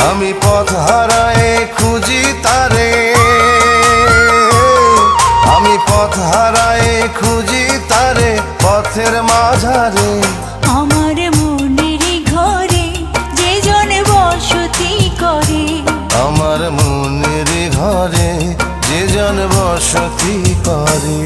আমি পথ হারায়ে খুঁজি তারে, আমি পথ হারায়ে খুঁজি তারে পথের মাঝারে। আমার মনের ঘরে যে জন বসতি করে, আমার মনের ঘরে যে জন বসতি করে।